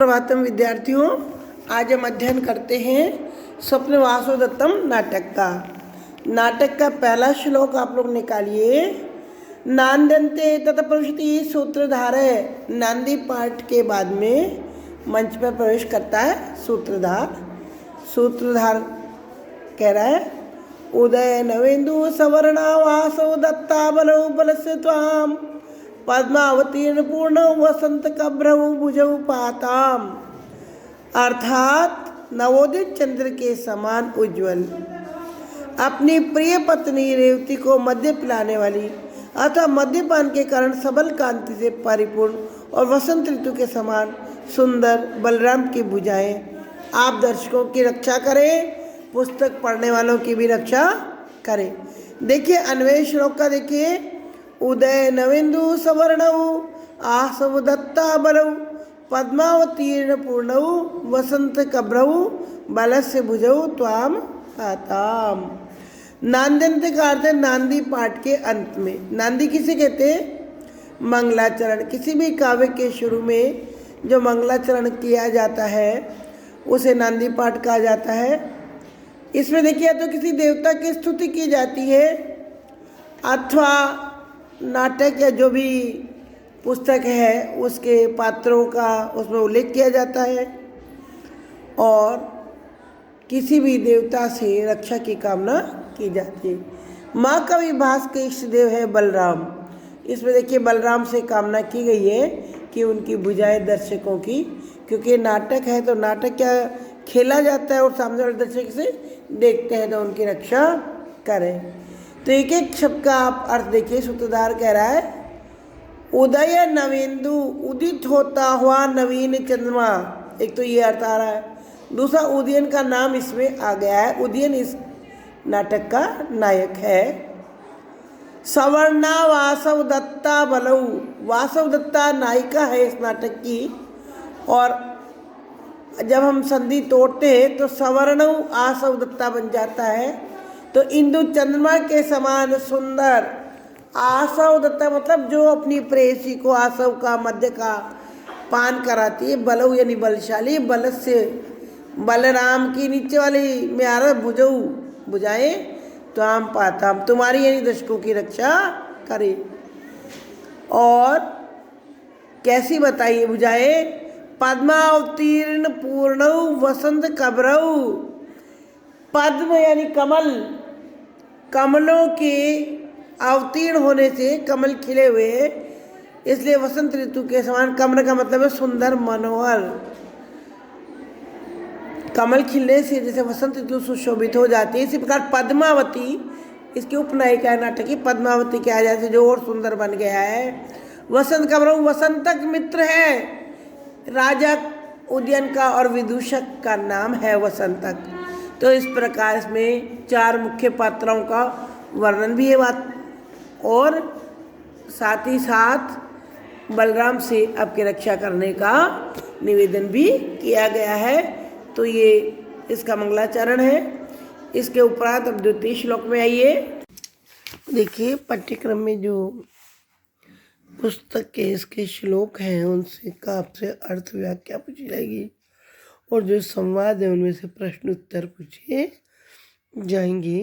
प्रभातम विद्यार्थियों, आज हम अध्ययन करते हैं स्वप्न वासुदत्तम नाटक का। नाटक का पहला श्लोक आप लोग निकालिए। नांदन्ते तत्प्रविशति सूत्रधार। नांदी पाठ के बाद में मंच पर प्रवेश करता है सूत्रधार। सूत्रधार कह रहा है, उदय नवेंदु सवर्णा वासो दत्ता बलौ बलस्य त्वाम पद्मावतीर्ण पूर्ण वसंत कभ्रव भुजौ पाताम। अर्थात नवोदित चंद्र के समान उज्ज्वल, अपनी प्रिय पत्नी रेवती को मद्य पिलाने वाली अथवा मद्यपान के कारण सबल कांति से परिपूर्ण और वसंत ऋतु के समान सुंदर बलराम की भुजाएं आप दर्शकों की रक्षा करें, पुस्तक पढ़ने वालों की भी रक्षा करें। देखिए अन्वय श्लोक का देखिए। उदय नवेंदु सवर्णौ आसव दत्ता बलौ पद्मावतीर्ण पूर्णौ वसंत कभ्रौ बलस्य भुजौ त्वाम पाताम। नांदन्ते का अर्थ है नांदी पाठ के अंत में। नांदी किसे कहते हैं? मंगलाचरण। किसी भी काव्य के शुरू में जो मंगलाचरण किया जाता है उसे नांदी पाठ कहा जाता है। इसमें देखिए तो किसी देवता की स्तुति की जाती है अथवा नाटक या जो भी पुस्तक है उसके पात्रों का उसमें उल्लेख किया जाता है और किसी भी देवता से रक्षा की कामना की जाती है। माँ का विभास के इष्ट देव है बलराम। इसमें देखिए बलराम से कामना की गई है कि उनकी भुजाएं दर्शकों की, क्योंकि नाटक है तो नाटक क्या खेला जाता है और सामने वाले दर्शक से देखते हैं तो उनकी रक्षा करें। तो एक एक शब्द का आप अर्थ देखिए। सूत्रधार कह रहा है, उदय नवेंदु, उदित होता हुआ नवीन चंद्रमा। एक तो ये अर्थ आ रहा है। दूसरा, उदयन का नाम इसमें आ गया है। उदयन इस नाटक का नायक है। सवर्णा वासव दत्ता बलौ, वासव दत्ता नायिका है इस नाटक की। और जब हम संधि तोड़ते हैं तो सवर्णौ आसव दत्ता बन जाता है। तो इंदु चंद्रमा के समान सुंदर आसव दत्ता मतलब जो अपनी प्रेयसी को आसव का मध्य का पान कराती है। बलऊ यानी बलशाली, बल से बलराम की नीचे वाली में आ रहा भुजऊ भुजाएं तो आम पाताम तुम्हारी यानी दर्शकों की रक्षा करे। और कैसी बताइए भुजाएं? पद्मावतीर्ण पूर्णौ वसंत कभ्रौ। पद्म यानी कमल, कमलों के अवतीर्ण होने से कमल खिले हुए, इसलिए वसंत ऋतु के समान। कमल का मतलब है सुंदर मनोहर। कमल खिलने से जैसे वसंत ऋतु सुशोभित हो जाती है, इसी प्रकार पद्मावती इसकी उपनायिका है नाटक की। पद्मावती के आ जाने जो और सुंदर बन गया है। वसंत कभ्रौ वसंतक मित्र है राजा उदयन का और विदूषक का नाम है वसंतक। तो इस प्रकार इसमें चार मुख्य पात्रों का वर्णन भी है बात, और साथ ही साथ बलराम से आपकी रक्षा करने का निवेदन भी किया गया है। तो ये इसका मंगलाचरण है। इसके उपरांत अब द्वितीय श्लोक में आइए। देखिए पाठ्यक्रम में जो पुस्तक के इसके श्लोक हैं उनसे का आपसे अर्थ व्याख्या पूछी जाएगी और जो संवाद है उनमें से प्रश्न उत्तर पूछे जाएंगे।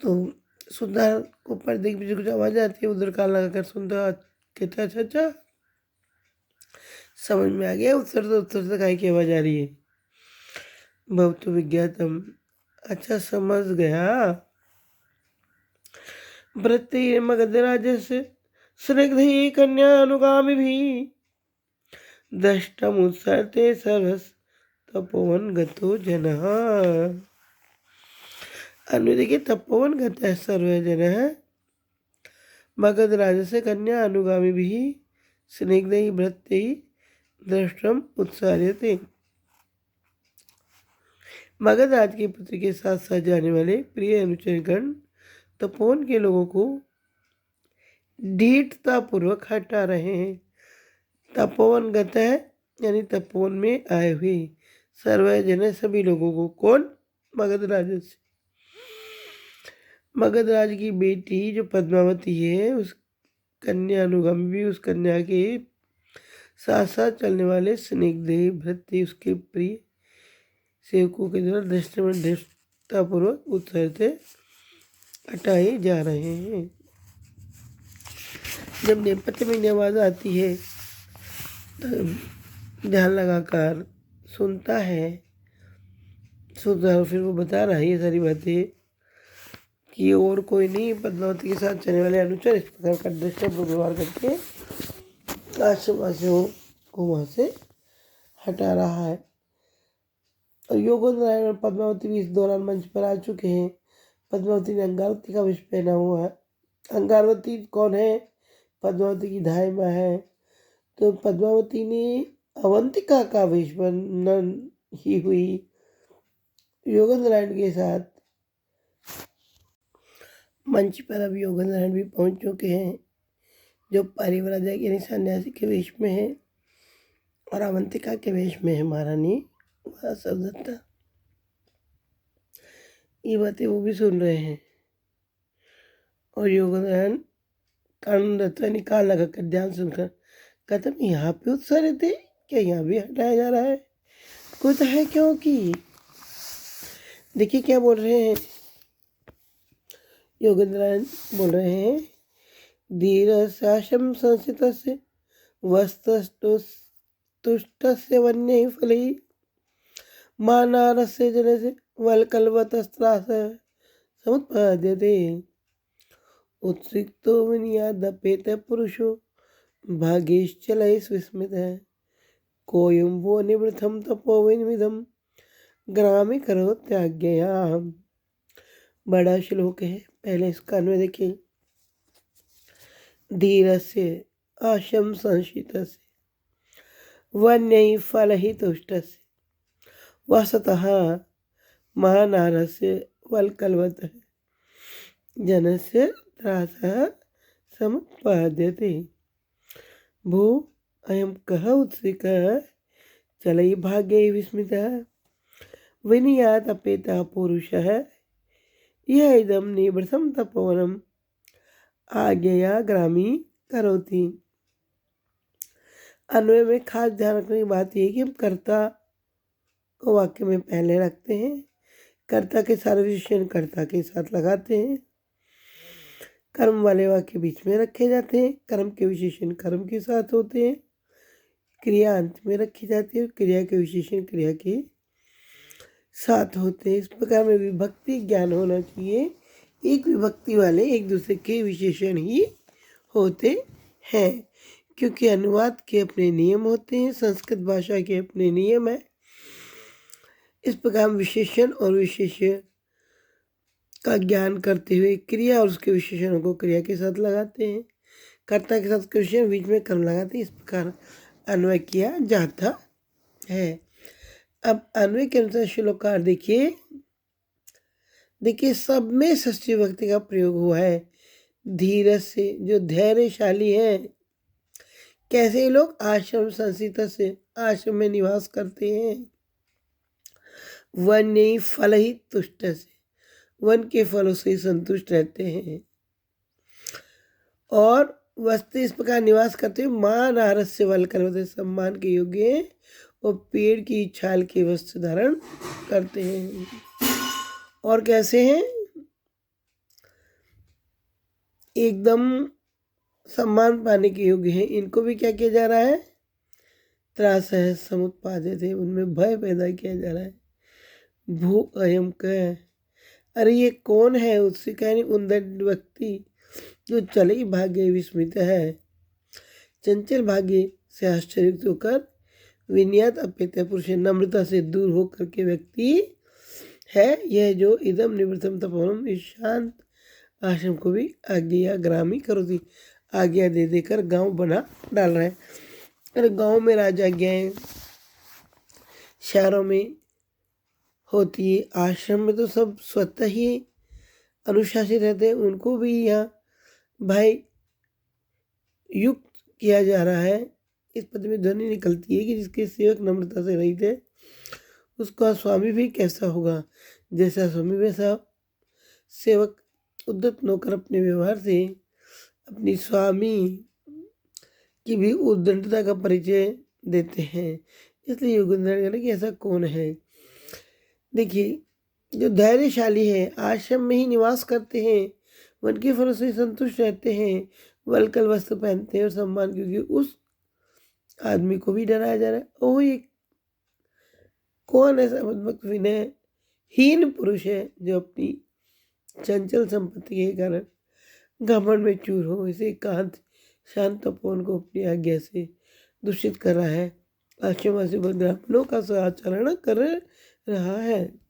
तो सुधार को पर्दे के पीछे कुछ आवाज़ आती है, उधर कान लगाकर सुनता कहता अच्छा अच्छा समझ में आ गया। उत्तर से काहे की आवाज़ आ रही है? बहुत विज्ञातम, अच्छा समझ गया। वृत्ति मगधराज से स्निग्ध ही कन्या अनुगामी भी दष्टम उत्सरते सर्वस तपोवन गतो जनः। अन्य देखिए तपोवन गत है सर्व जनः मगध राज से कन्या अनुगामी भी स्निग्ध ही भृत्य दृष्टम उत्सार्यते। मगध राज के पुत्र के साथ साथ जाने वाले प्रिय अनुचरगण तपोवन के लोगों को ढीठता पूर्वक हटा रहे हैं। तपोवन गत है यानी तपोवन में आए हुए सर्व जन सभी लोगों को। कौन? मगध राज से। मगध राज की बेटी जो पद्मावती है उस कन्या अनुगामी भी उस कन्या के साथ साथ चलने वाले स्निग्धेय भृत्य उसके प्रिय सेवकों के द्वारा दृष्टापूर्वक उत्साह से हटाए जा रहे हैं। जब नेपथ्य में आवाज़ आती है तो ध्यान लगाकर सुनता है, फिर वो बता रहा है ये सारी बातें कि और कोई नहीं, पद्मावती के साथ चलने वाले अनुचर इस प्रकार का दृष्टापूर्वक व्यवहार करके आश्रमवासियों को वहाँ से हटा रहा है। और योगेंद्र और पद्मावती भी इस दौरान मंच पर आ चुके हैं। पद्मावती ने अंगारवती का वेश पहना हुआ है। अंगारवती कौन है? पद्मावती की धाई माँ है। तो पद्मावती ने अवंतिका का वेश वर्णन ही हुई योगेंद्र के साथ मंच पर अब योगेंद्र भी पहुंच चुके हैं, जो परिव्राजक यानी सन्यासी के वेश में है और अवंतिका के वेश में है महारानी वासवदत्ता। ये बातें वो भी सुन रहे हैं और योगेंद्र कान निकाल लगा कर ध्यान सुनकर कहते हैं यहाँ पे उत्साह रहते, क्या यहाँ भी हटाया जा रहा है? कुछ है क्योंकि देखिए क्या बोल रहे हैं योगेंद्र बोल रहे हैं, धीरसाशम संस्थितस्य वस्तुष्टस्य वन्ये फलैः मानारस्य जनस्य वल्कलवतस्त्रास समुत्पाद्यते उत्सिक्तो विनियादपेत पुरुषो भाग्यैश्चलैः विस्मितः कोऽयं वो निवृत्तं तपोविनिमिदं ग्रामे करोत्याज्ञया। बड़ा श्लोक है, पहले इसका अन्वय देखिए। धीरस्य आशम संशितस्य वन्यैः फलैः तुष्टस्य वसतः महानारस्य वल्कलवतः जनस्य त्रासः समुत्पाद्यते भो अयं कः उत्सिकः चलैः भाग्यैः विस्मितः विनियात् अपेतः पुरुषः यह इदं निवृत्तं तपोवनम् आज्ञया ग्रामी करोति। अन्वय में खास ध्यान रखने की बात यह है कि हम कर्ता को वाक्य में पहले रखते हैं, कर्ता के सारे विशेषण कर्ता के साथ लगाते हैं, कर्म वाले वाक्य बीच में रखे जाते हैं, कर्म के विशेषण कर्म के साथ होते हैं, क्रिया अंत में रखी जाती है, क्रिया के विशेषण क्रिया के साथ होते हैं। इस प्रकार में विभक्ति ज्ञान होना चाहिए। एक विभक्ति वाले एक दूसरे के विशेषण ही होते हैं, क्योंकि अनुवाद के अपने नियम होते हैं, संस्कृत भाषा के अपने नियम है। इस प्रकार विशेषण और विशेष्य का ज्ञान करते हुए क्रिया और उसके विशेषणों को क्रिया के साथ लगाते हैं, कर्ता के साथ विशेषण बीच में कर्म लगाते हैं। इस प्रकार अन्वय किया जाता है। अब अन्वय के अनुसार श्लोकार देखिए सब में षष्ठी विभक्ति का प्रयोग हुआ है। धीरज से, जो धैर्यशाली है। कैसे लोग? आश्रम संस्थित से, आश्रम में निवास करते हैं। वन्य फल ही तुष्ट से, वन के फलों से संतुष्ट रहते हैं। और वस्तु इस प्रकार निवास करते हुए मान आरस्य वल करते, सम्मान के योग्य हैं और पेड़ की छाल के वस्त्र धारण करते हैं। और कैसे हैं? एकदम सम्मान पाने के योग्य हैं। इनको भी क्या किया जा रहा है? त्रास है समुत्पाद्यते, उनमें भय पैदा किया जा रहा है। भू अयम कह, अरे ये कौन है? उससे कहने उन व्यक्ति जो चले भाग्य विस्मित है, चंचल भाग्य से आश्चर्ययुक्त होकर विनियत अपेत्य पुरुष, नम्रता से दूर होकर के व्यक्ति है यह, जो इदम निवृत्तम तपोवनम, इस शांत आश्रम को भी आज्ञा ग्रामी करोति, आज्ञा दे देकर गांव बना डाल रहा है। अरे गांव में राजाज्ञाएं शहरों में होती है, आश्रम में तो सब स्वतः ही अनुशासित रहते हैं। उनको भी यहाँ भाई युक्त किया जा रहा है। इस पद में ध्वनि निकलती है कि जिसके सेवक नम्रता से रहित है उसका स्वामी भी कैसा होगा? जैसा स्वामी वैसा सेवक। उद्धत नौकर अपने व्यवहार से अपनी स्वामी की भी उद्दंडता का परिचय देते हैं। इसलिए योग निर्धारण करें कि ऐसा कौन है। देखिए, जो धैर्यशाली है, आश्रम में ही निवास करते हैं, मन के फलों से संतुष्ट रहते हैं, वलकल वस्त्र पहनते हैं और सम्मान, क्योंकि उस आदमी को भी डराया जा रहा है। ओह, ये कौन ऐसा मदमस्त विनयहीन पुरुष है जो अपनी चंचल संपत्ति के कारण घमंड में चूर हो। इसे एकांत शांत तपोवन को अपनी आज्ञा से दूषित कर रहा है, आश्रमवासी ब्राह्मणों का आचरण कर रहा है।